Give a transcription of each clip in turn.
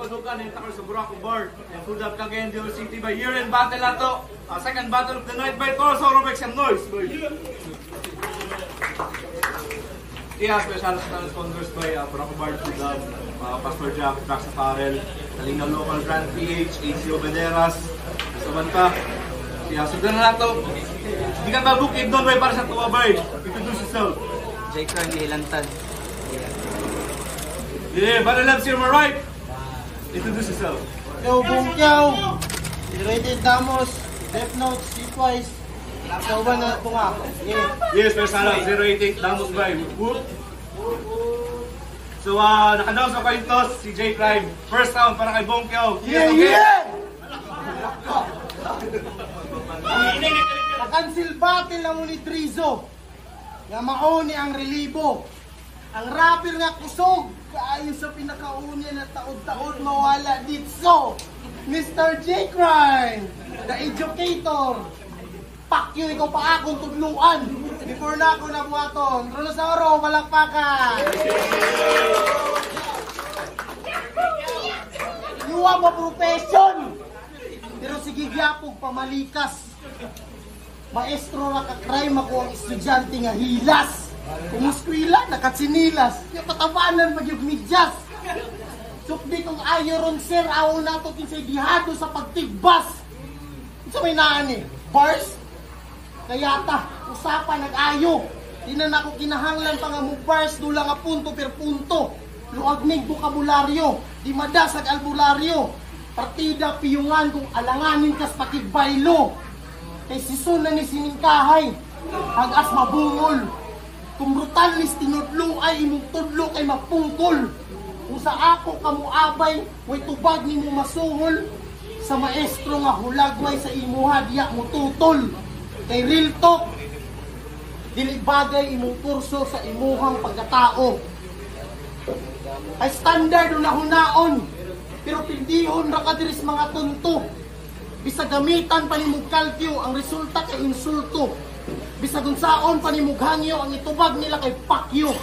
padukan yung takal sa Buraco Bar. And food up kagayan Dilo City by year-end battle na to. Second battle of the night by Toro Soro, make some noise. Yeah, special sponsors by Buraco Bar Food Up, Pastor Jack, Trax Apparel, Kalinga Local Brand PH, ACO Bederas, saban ka. Yeah, sundan na to. Hindi ka babukid doon by para sa tuwa bay. Introduce yourself. Jay Crown Lilantan. Yeah, Battle Labs here, my right. Introduce yourself. Yo, Bungkyaw, Rated Damos, Death Note, Sequise, Sauban na ito nga. Yes, pero sana, 088 Damos by Whoop. So, nakadaw sa coin toss, si J Crime. First round para kay Bungkyaw. Yeah, yeah! Nakansil battle lang ni Trizo. Nga mauni ang relibo. Ang rapper nga kusog. Kaayon sa pinakauna na taod-taod mawala dito. Mr. J. Crime, the educator. Pakyo, ikaw pa akong tudluan. Before na ako nabuhaton. Ronosauro, malakpakan. Yuwa mo profession. Pero sige gyapog pamalikas. Maestro na ka-crime ako ang estudyante nga hilas. Kumuskwila, nakatsinilas. Yung patabanan mag-medyas. Sukdi kong ayo ron sir, awo na ito kinsay dihado sa pagtigbas. Sa may naani, bars? Kayata, usapan nag-ayo. Di na ako kinahanglan pa nga mo bars, dula nga punto per punto. Luagnig bukabularyo, di madasag albularyo. Partida piyungan kung alanganin kas pakigbaylo. Kay sisunan ni siningkahay, hagas mabungol. Kung brutalis tinudlo ay imong tudlo kay mapungkol. Kung sa ako kamuabay, way tubag ni mo masuhol. Sa maestro nga hulagway sa imuha diya mo tutol. Kay real talk, dili bagay imong kurso sa imuhang pagkatao. Ay standard na hunaon, pero pindihon ra kadiris mga tunto. Bisa gamitan pa nimog kalkyo, ang resulta kay insulto. Bisa gunsaon pa nimog hangyo, ang itubag nila kay pakyo.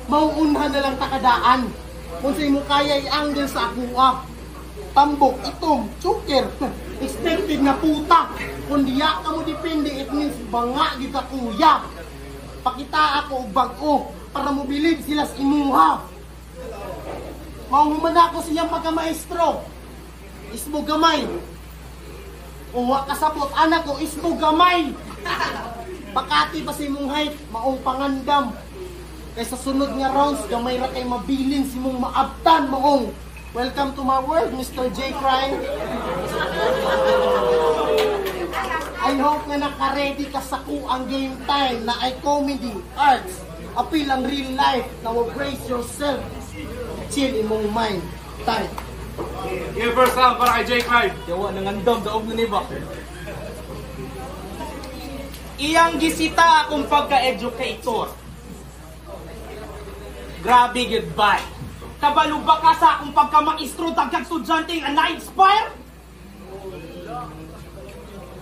Mauunhan na lang takadaan. Kung sa imo kaya i-angle sa akuha. Tambok, itom, chuker, expected na puta. Kung diya ka mo depende, it means banga di ka kuya. Pakita ako og bag-o para mo bilib sila sa imuha. Mahuman ako siyang pagka-maestro. Ismo gamay. Uwa kasapot anak ko, ismo gamay. Pakati pa si mong height, maong pangandam. Kaysa sunod nga rounds, gamay ra kay mabilin si mong maabtan maong. Welcome to my world, Mr. J. Crime. I hope nga naka-ready ka sa kuang game time na ay comedy, arts, appeal ang real life. Now brace yourself. Chill in mong mind. Time. Yeah, first round para kay J Crime. Yawa nangandam daog na niba. Iyang gisita akong pagka-educator. Grabe goodbye. Kabalo ba ka sa akong pagka-maestro dagkag estudyante nga na-inspire?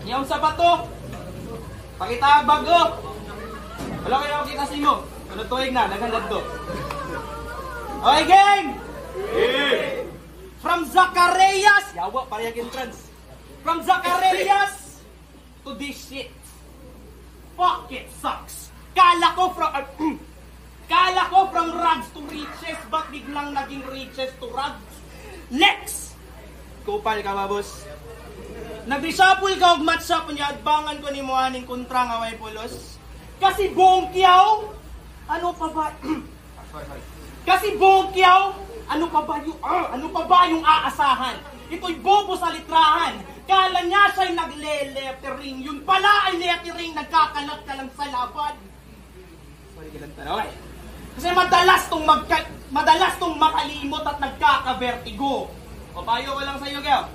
Iyaw sa bato. Pakita bago. Wala kayo makita sa imo. Ano tuwig na, naghandad to. Okay, game! Yeah! From Zacarias, yawa, parehag entrance. From Zacarias to this shit. Fuck it sucks. Kala ko from rags to riches, but biglang naging riches to rags. Next! Kupal ka ba, boss? Nag-reshuffle ka og match up niya at bangan ko ni Muhaning kontra nga way pulos. Kasi Bongkyaw, ano pa ba? Kasi Bongkyaw, ano pa ba yung aasahan? Ito'y bobo sa litrahan. Kala niya siya'y nagle-lettering. Yun pala ay lettering, nagkakalat ka lang sa laban. Sorry, galang tanaway. Kasi madalas tong makalimot at nagkaka-vertigo. Papayo ko lang sa iyo, Gel.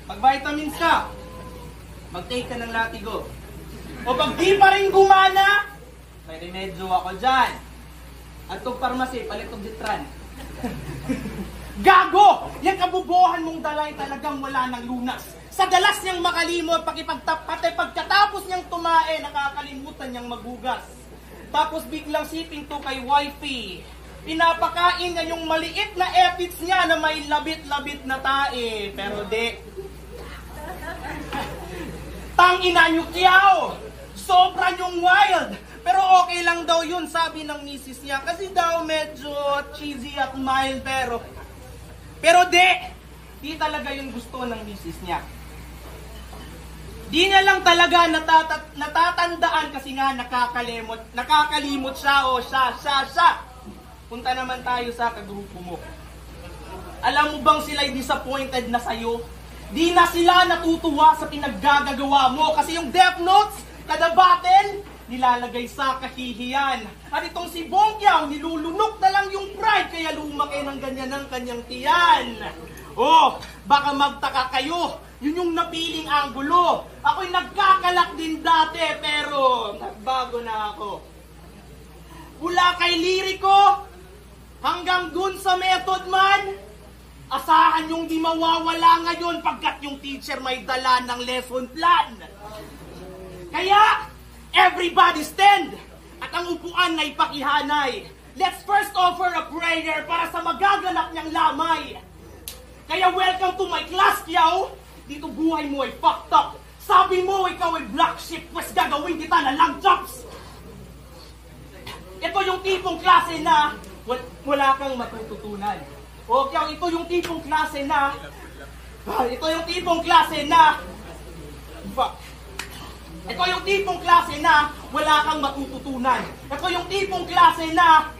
Pag vitamins ka, mag-take ka ng latigo. O pag di pa rin gumana, may remedyo ako dyan. At itong pharmacy, palit itong Ditran. Gago! Yung kabubuhan mong dalay talagang wala ng lunas. Sa dalas niyang makalimot, pati pagkatapos niyang tumae, nakakalimutan niyang maghugas. Tapos biglang siping to kay wifey. Pinapakain niya yung maliit na epits niya na may labit-labit na tae. Pero di. Tangina nyo, Kiao! Sobra yung wild! Pero okay lang daw yun, sabi ng misis niya. Kasi daw medyo cheesy at mild, pero di talaga yung gusto ng misis niya. Di niya lang talaga natatandaan kasi nga nakakalimot siya o siya. Punta naman tayo sa kagrupo mo. Alam mo bang sila'y disappointed na sa'yo? Di na sila natutuwa sa pinaggagawa mo kasi yung Death Notes, kada battle, nilalagay sa kahihiyan. At itong si Bongkyao, nilulunok na lang yung pride kaya lumaki ng ganyan ang kanyang tiyan. Oh, baka magtaka kayo, yun yung napiling anggulo. Ako'y nagkakalak din dati pero nagbago na ako. Mula kay liriko, hanggang dun sa method man, asahan yung di mawawala ngayon pagkat yung teacher may dala ng lesson plan. Kaya, everybody stand! At ang upuan na ipakihanay. Let's first offer a prayer para sa magaganap niyang lamay. Kaya welcome to my class, Kiao! Dito buhay mo ay fucked up. Sabi mo ikaw ay black sheep, pues gagawin kita na lang chops. Ito yung tipong klase na wala kang matututunan. O Kiao, ito yung tipong klase na ito yung tipong klase na wala kang matututunan. Ito yung tipong klase na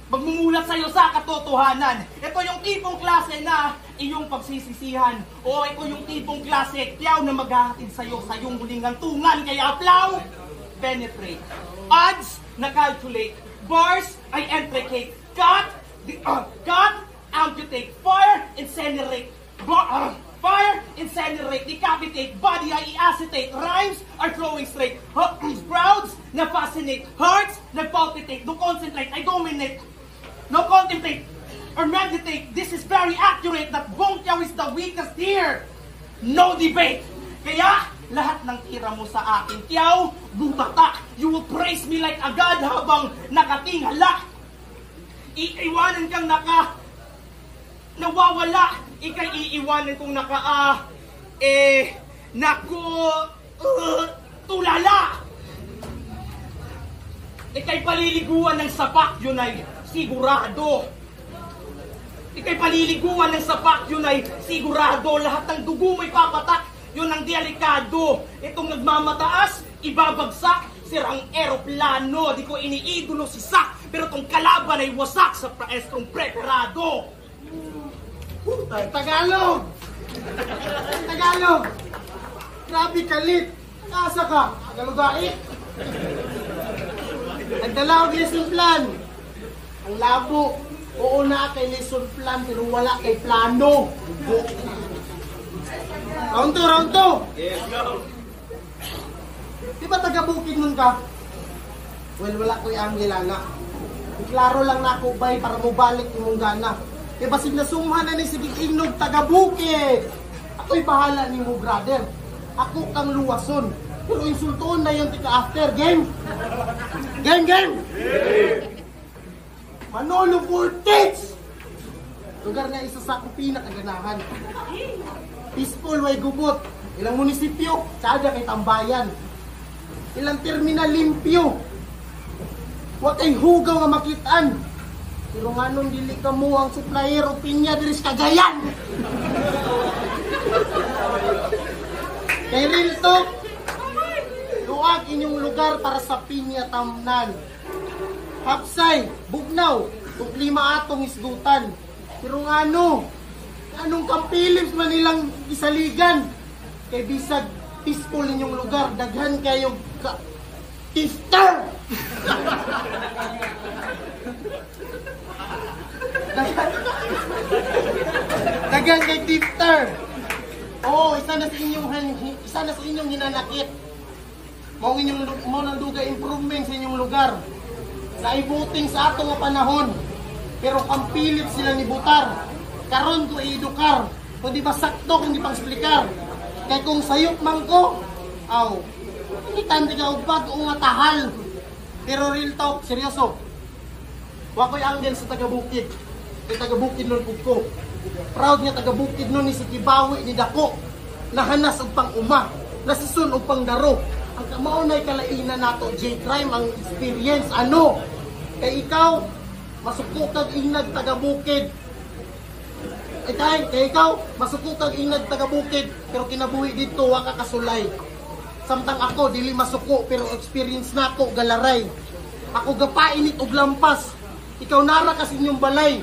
magmumulat sa'yo sa katotohanan. Ito yung tipong klase na iyong pagsisisihan. O ito yung tipong klase, Kiao, na maghahatid sa'yo sa iyong huling hantungan. Kaya plow, penetrate. Odds, na-calculate. Bars, ay intricate. Cut, amputate. Fire, incinerate. Fire, incinerate, decapitate, body ay iacetate, rhymes are flowing straight, crowds na fascinate, hearts na palpitate, no concentrate, I dominate, no contemplate, or meditate, this is very accurate that Bongkyao is the weakest here, no debate. Kaya, lahat ng tira mo sa akin, Kiao, butata, you will praise me like a god habang nakatingala. Iiwanan kang nawawala. Ika'y iiwanan kong tulala. Ika'y paliliguan ng sapak, yun ay sigurado. Ika'y paliliguan ng sapak, yun ay sigurado. Lahat ng dugo mo'y papatak, yun ang delikado. Itong nagmamataas, ibabagsak, sirang eroplano. Di ko iniidolo si Sak, pero tong kalaban ay wasak sa praestrong preparado. Tagalog! Grabe kalit! Asa ka? Tagalogait! Nagdalawag lesson plan. Ang labo. Oo na kay lesson plan pero wala kay plano. Round 2! Yes, go! Di ba taga-bukid nun ka? Well, wala ko'y Angelana. Klaro lang na ako bay para mo balik yung gana. E basig na sumhan na ni sige ingnog taga-bukid. Ako'y bahala ni mo, brother. Ako kang luwason. Pero insultoon na yung tika after game. Game! Manolo Vortex! Lugar na isa sa kupina kaganahan. Peaceful way gubot. Ilang munisipyo, tsada kay tambayan. Ilang terminal limpyo. Huwag kay hugaw nga makitaan. Pero nga nung dili ka mo ang supplier o pinya diri sa Cagayan. Kay Rilto, luwag inyong lugar para sa pinya tamnan. Hapsay, Bugnaw, ug 5 atong isgutan. Pero nga anong Kamphilips man nilang isaligan. Kay bisag peaceful inyong lugar, daghan kayong tifter! Dagan kay tifter. Oo, isa na sa inyong hinanakit. Mao nang duga improvement sa inyong lugar. Sa ibuting sa ato nga panahon. Pero Kamphilip sila ni butar. Karon ko i-edukar. Kung di ba sakto kung di pang explicar. Kay kung sayop man ko, hindi tandi ka upad o nga tahal. Pero real talk, seryoso. Wakoy angel sa taga-bukid. Kay taga-bukid nun ko. Proud nga taga-bukid nun ni si Kibawi ni Dako. Nahanas og pang-uma, nasisun og pang-daro. Ang kamaunay kalainan nato, J-Crime, ang experience, ano? Kay ikaw, masukutag inag taga-bukid. Kay ikaw, masukutag inag taga-bukid, pero kinabuhi dito, waka kasulay. Samtang ako, dili masuko, pero experience nako, galaray. Ako gapainit og lampas. Ikaw nara kasi inyong balay.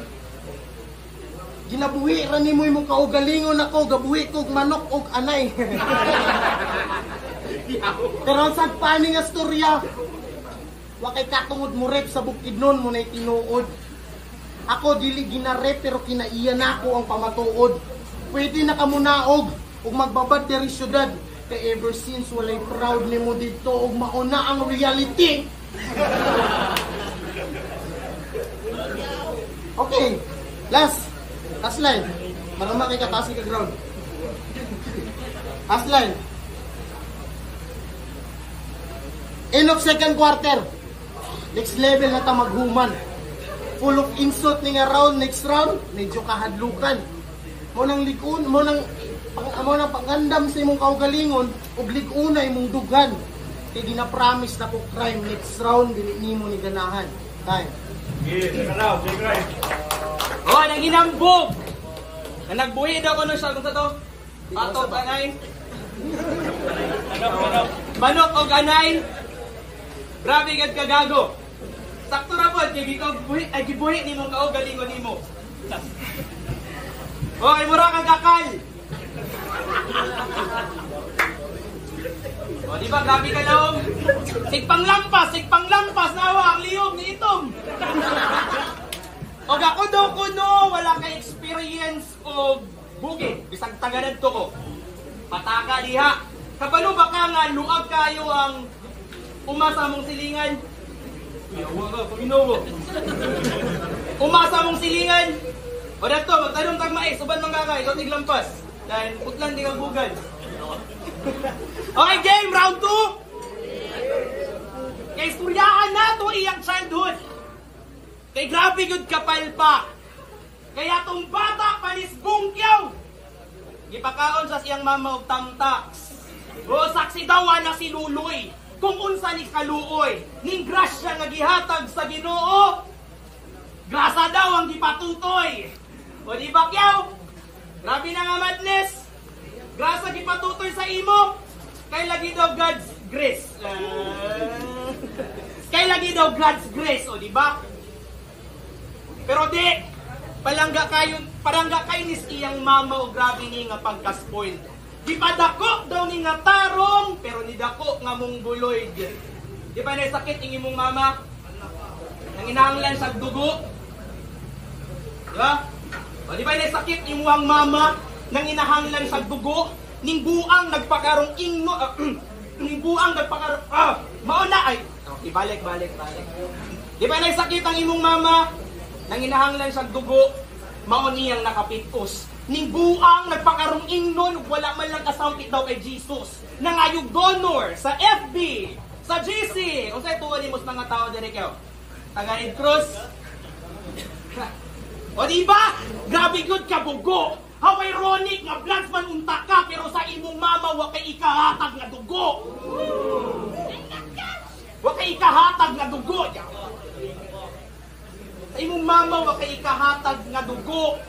Ginabuhi ra nimo imong kaugalingon ako, gabuhi kog manok og anay. Pero ang sagpani nga storya, wa kay katungod mo rep sa bukid nun mo nay tinuod. Ako dili ginarep pero kinaiya nako ang pamatuod. Pwede na ka munaog ug magbabad diri syudad. Kay ever since walay proud nimo dito ug mauna ang reality. Okay, last line. Marama kay katasi ka ground. Last line. End of second quarter. Next level na ta maghuman. Full of insult ni nga round, next round, medyo kahadlukan. Mo nang likun, mo nang pangandam sa imong kaugalingon, ug ligunay mong dugan. Kay gina-promise na ko crime next round dili nimo ni ganahan. Time. Yes, salaw, J-Crime. Oh, nang hinambog. Na nagbuhi daw ko no siya kung sa to. Pato anay. Manok og anay. Grabe gad kagago. Sakto ra pod kay gibuhi ay gibuhi nimo kaugalingon nimo. Hoy, mura kang kakal. O, di ba, grabe ka lang. Sigpang lampas, nawa ang liyog ni Itom. O, ako daw kuno, wala ka experience o bugi. Bisag taganad to ko. Pataka diha. Kapano ba ka nga, luag kayo ang umasa mong silingan? Yawa ka, paminowo. Umasa mong silingan. O, dato, magtanong tag mais, uban mang kakay, ikaw tiglampas. Dahil putlan di kang bugan. Okay, game, round 2. Kay istoryahan na to iyang childhood. Kay grabe yun kapal pa. Kaya tong bata panis bungkyaw. Gipakaon sa siyang mama og tamtax. O saksi dawa na si Luloy. Kung unsa ni kaluoy. Ning grasya nga gihatag sa Ginoo. Grasa daw ang gipatutoy. O di ba kyaw? Grabe na nga madness. Grasa gipatutoy sa imo. Kay lagi daw God's grace. Kay lagi daw God's grace, o di ba? Pero di palangga kayo nis iyang mama o grabe ni nga pagka-spoil. Di pa dako daw ni nga tarong, pero ni dako nga mong buloy. Di ba naisakit ang imong mama? Nang inahanglan sa dugo. Di ba? O di ba naisakit imuhang mama nang inahanglan sa dugo? Ning buang nagpakarong ingno ning buang nagpakarong mauna ay ibalik. Di ba naisakit ang imong mama nang inahanglan sa dugo? Mao niyang nakapitos. Ning buang nagpakarong ingnon wala man lang kasampit daw kay Jesus. Nangayog donor sa FB, sa GC. Unsay tuwa nimos mga tao diri kayo? Taga Red Cross. O di ba? Grabe gud ka bugo. How ironic nga bloods man unta ka pero sa imong mama wa kay ikahatag nga dugo. Wa kay ikahatag nga dugo. Sa imong mama wa kay ikahatag nga dugo.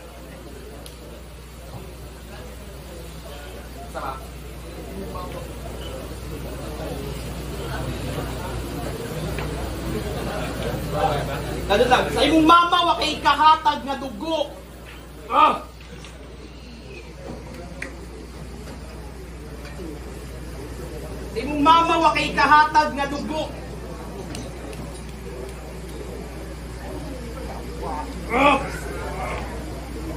Sama. Ganun lang, sa imong mama wa kay ikahatag nga dugo. Sa imong mama wa kay ikahatag nga dugo.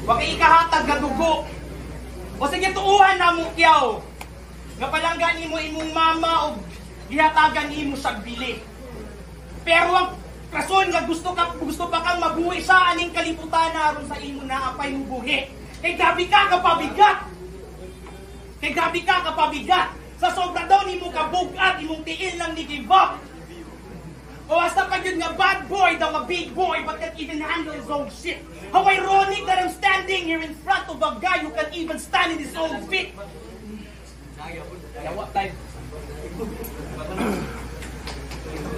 Wa kay ikahatag nga dugo. O sige tuuhan na mo kyaw. Nga palanggan nimo imong mama o gihatagan nimo sa bili. Pero ang rason nga gusto pa kang mabuhi sa aning kalibutan aron sa imo na apay mo buhi. Kay gabi ka kapabigat. Sa sobra daw nimo kabugat imong tiil lang ni give up. O O hasta pa yun nga bad boy daw nga big boy but can't even handle his own shit. How ironic that I'm standing here in front of a guy who can't even stand in his own feet. Yawa time.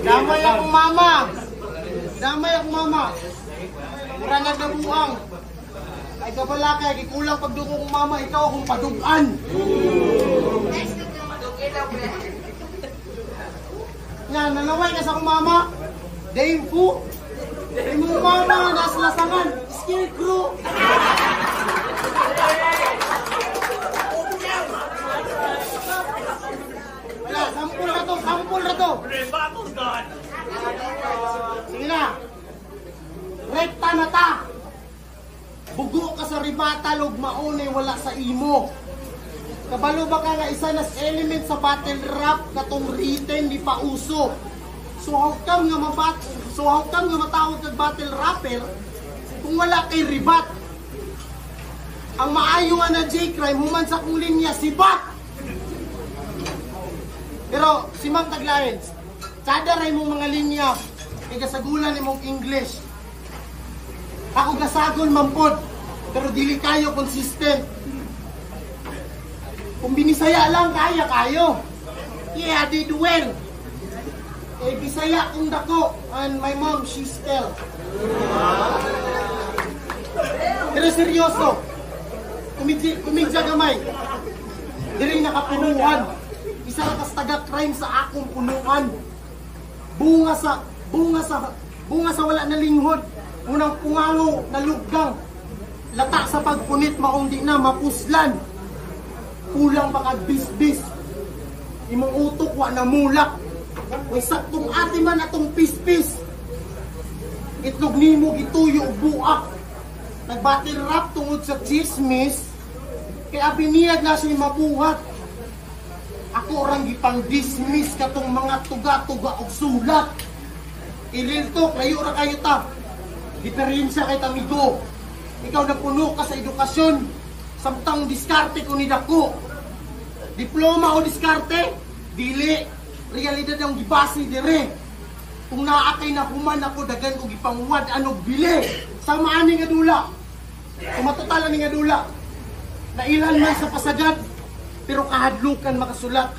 Damay akong mama. Damay akong mama. Mura na nabuang. Ay kabala kaya gikulang pagduko kong mama, ikaw akong padugan. Yan, nanaway ka sa akong mama. Dame fu. Imong mama nasa lasangan. Scarecrow. Wala, sampul na to, sampul na to. Sige na. Rekta na ta. Bugo ka sa ribata, log maunay wala sa imo. Kabalo ba ka nga isa nas element sa battle rap katong written di pa uso. So how come nga matawag kag battle rapper kung wala kay ribat? Ang maayo nga na J-Crime human sa kong linya si Bat. Pero si Mang Taglayan, sada ray mong mga linya kay gasagulan imong English. Ako gasagon mampod, pero dili kayo consistent. Kung binisaya lang, kaya kayo. Yeah, I did well. Eh, Bisaya kung dako, and my mom, she's still. Pero seryoso, kumidya gamay. Dili nakapuruhan. Isa na kas taga-crime sa akong punuan. Bunga sa wala na linghod. Unang pungango na luggang. Lata sa pagpunit maong di na mapuslan. Kulang makadbis-bis. Imong utok wa na mulak. Way saktong ati man atong pis-pis. Itlog nimo gituyo og buak. Nagbatil rap tungod sa chismis. Kaya biniyag na siya mabuhat. Ako orang gipang dismiss katong mga tuga-tuga og sulat. Ililtok, layo ra kayo ta. Diferensya kay tamigo. Ikaw na puno ka sa edukasyon. Samtang diskarte ko ni dako. Diploma o diskarte? Dili. Realidad ang gibasi dire. Kung naakay na human ako, dagan ko gipangwad anog bili. Samaan ni nga dula. Kung matutalan ni nga dula. Nailan man sa pasagad, pero kahadlukan makasulat.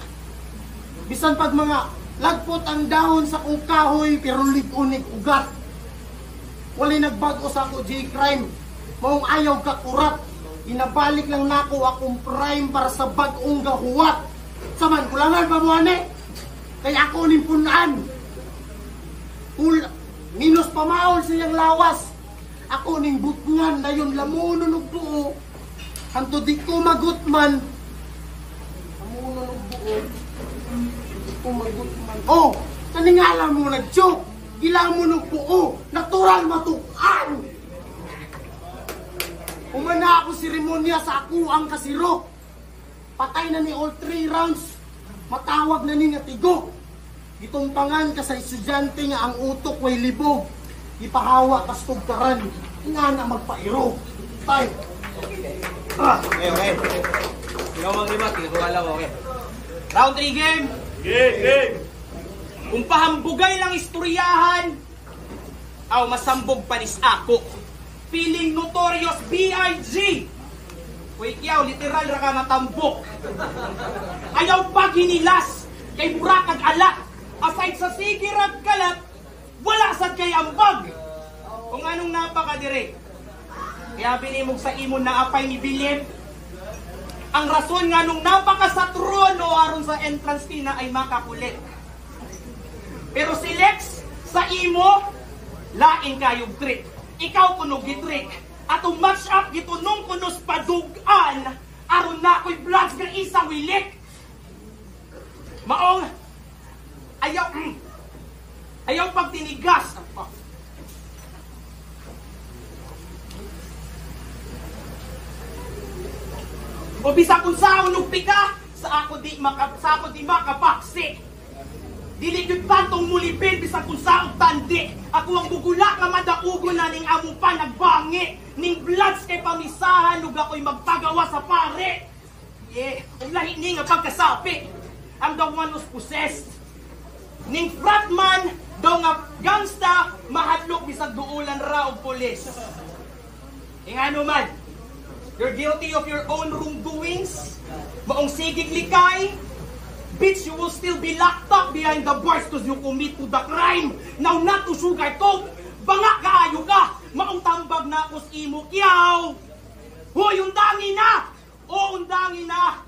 Bisan pag mga lagpot ang dahon sa kong kahoy, pero lig-unig ugat. Walay nagbago sa ako J-Crime. Maong ayaw kakurat. Inabalik lang nako akong prime para sa bagong gahuwat. Saman, kulangan pa mo ane? Kaya ako nimpunaan. Minus pamaol siyang lawas. Ako ning butngan na yun lamunon og buo. Hanto di ko magutman. Lamunon og buo. Di ko magutman. Oh, kaningala mo nag-joke. Ilang mo ng buo, natural matukan. Umana ako seremonya sa ako ang kasiro. Patay na ni all 3 rounds. Matawag na ni nga tigo. Gitumpangan ka sa estudyante nga ang utok way libog. Ipahawa kas tugkaran. Nga na magpairo. Tay. Okay. Ikaw mang lima, tingnan ko okay. Round 3 game. Game! Kung pahambugay lang istoryahan, aw masambog panis ako. Feeling notorious B.I.G. Wait yaw, literal ra ka matambok. Ayaw pag hinilas, kay burakag alat. Aside sa sigirag kalat, wala sad kay ambag. Kung anong napakadire. Kaya binimog sa imon na apay ni Bilib. Ang rason nga nung napaka sa trono aron sa entrance tina ay makakulit. Pero si Lex, sa imo, laing kayog trick. Ikaw kuno gitrik. Atong match up gito nung kunos padugan, aron na ako'y vlogs nga isang wilik. Maong, ayaw pagtinigas. O bisa kung sa unugpi ka, sa ako di makapaksi. Dili gyud tantong mulipid bisa kung sa tandi. Ako ang bugula nga madaugo na ning amo pa nagbangi. Ning bloods kay pamisahan ug ako'y magpagawa sa pare. Ug lahi ni nga pagkasapi. I'm the one who's possessed. Ning fratman Daw nga gangsta, mahadlok bisag duulan ra og pulis. Ingano man, you're guilty of your own wrongdoings. Maong sigig likay, bitch, you will still be locked up behind the bars because you commit to the crime. Now not to sugarcoat, banga kaayo ka. Maong tambag na kus imo kiyaw. Hoy, undangin na! O, undangin na!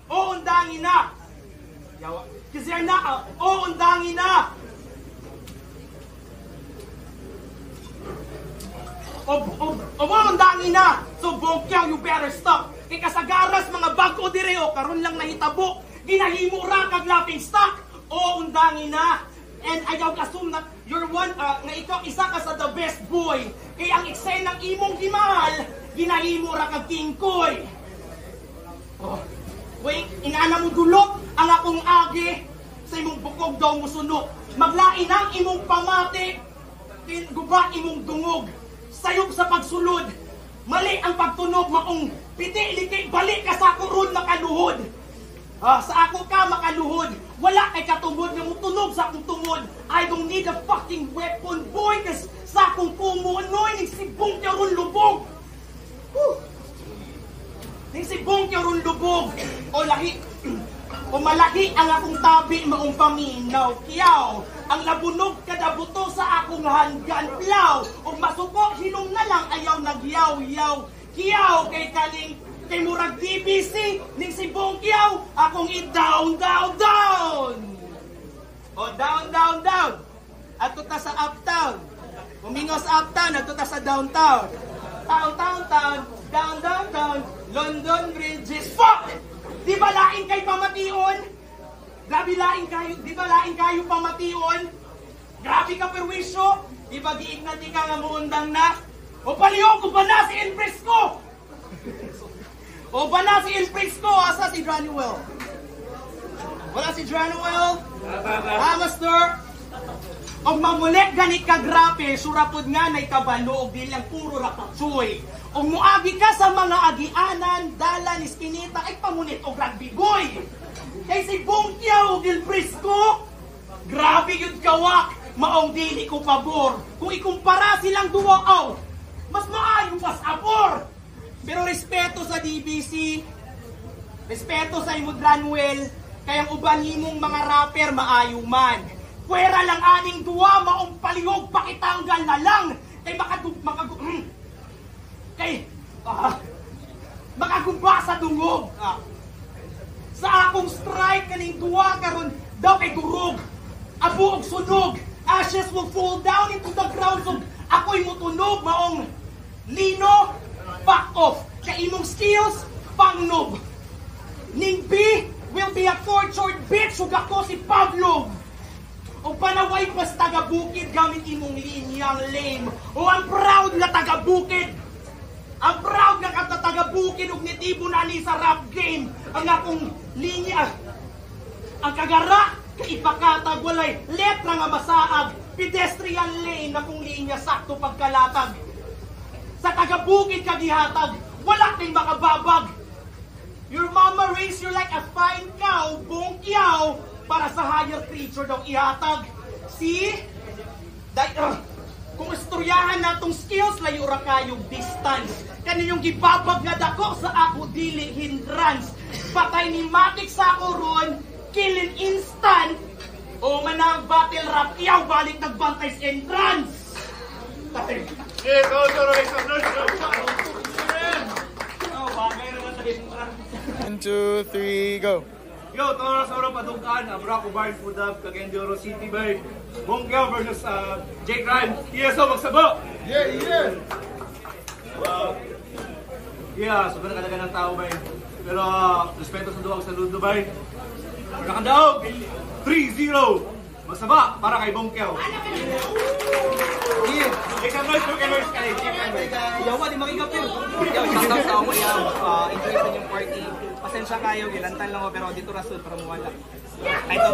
O, undangin na! Yawa. Kasi na, o, undangin na! O, undangin na! So, Bongkyaw, you better stop! Kay kasagaras mga bago dire o karon lang nahitabo ginahimo ra kag laughing stock o undangin na. And I don't assume that you're one nga ikaw isa ka sa the best boy kay ang eksenang imong gimahal ginahimo ra kag tingkoy. Oh, wait, ingana mo dulot ang akong agi sa imong bukog daw musunok. Maglain ang imong pamati guba imong dungog sayop sa pagsulod. Mali ang pagtunog maong piti liki balik ka sa ako ron makaluhod. Sa ako ka makaluhod. Wala kay katungod nga mutunog sa akong tungod. I don't need a fucking weapon boy kas sa akong pumunoy ning si Bongkyaw ron lubog. Ning si Bongkyaw ron lubog. O lahi o malaki ang akong tabi maong paminaw kiyaw. Ang labunog kada buto sa akong hanggan plaw. O masuko hinong na lang ayaw nagyaw-yaw. Kiyaw kay kaling kay murag DBC ning si Bongkyaw akong i-down, down, down. O down, down, down. Ato ta sa uptown. Umingos uptown, ato ta sa downtown. Town, town, town, down, down, down. London Bridges. Fuck! Di ba laing kay pamation? Grabe laing kayo, di ba laing kayo pamation? Grabe ka perwisyo? Di ba giignati ka nga muundang na? O palihog ko ba na si El Fresco? O ba na si El Fresco? Asa si Dranuel? Wala si Dranuel? Master? O mamulik ganit ka grabe, surapod nga na ikabalo o bilang puro rapatsoy. O muagi ka sa mga agianan, dala ni Skinita ay pamunit o rugby boy. Kay si Bongkyaw o El Fresco, grabe yun kawak, maong dili ko pabor. Kung ikumpara silang duwaaw, mas maayo mas abor. Pero respeto sa DBC, respeto sa imo Dranuel, kayang uban nimong mga rapper maayo man. Pwera lang aning duwa, maong palihog pakitanggal na lang. Kay makagumba sa dungog. Sa akong strike kaning duwa karon daw kay durog. Abo og sunog. Ashes will fall down into the ground. So ako'y mutunog maong lino, back off. Kay imong skills, pangnob. Ning B will be a tortured bitch. Ug ako si Pablo. O panaway pas taga-bukid gamit imong linyang lame. O ang proud na taga-bukid. Ang proud na taga-bukid ug nitibo na ni sa rap game. Ang akong linya, ang kagara, kaipakatag, walay letra nga masaag. Pedestrian lane na kung linya sakto pagkalatag. Sa taga-bukid kagihatag, wala kang makababag. Your mama raised you like a fine cow, Bongkyaw, para sa higher creature daw ihatag. See? Kung istoryahan natong skills, layo ra kayong distance. Kaninyong gibabag nga dako sa ako dili hindrance. Patay ni Matic sa ako ron, killin instant. O manang battle rap, iyaw balik nagbantay sa entrance. Yeah, go to the race. Oh, bagay naman sa entrance. 1, 2, 3, go. Yo, tara sa orang padukaan, Braco Barn Foodab, Cagayan City Bay. Bongkyaw versus J Crime. Yes, so magsabo. Yeah. Yeah, sobrang kadagan ng tao bay. Pero respeto sa duwag sa Lundo bay. Nakakandaog 3-0. Magsaba para kay Bongkyaw. Yeah. Kamers kay. Yawa, di makikapil. Yaw, shoutout sa ako yung enjoy sa inyong party. Pasensya kayo, gilantan lang ako pero dito rasul para mawala. Ay, ito,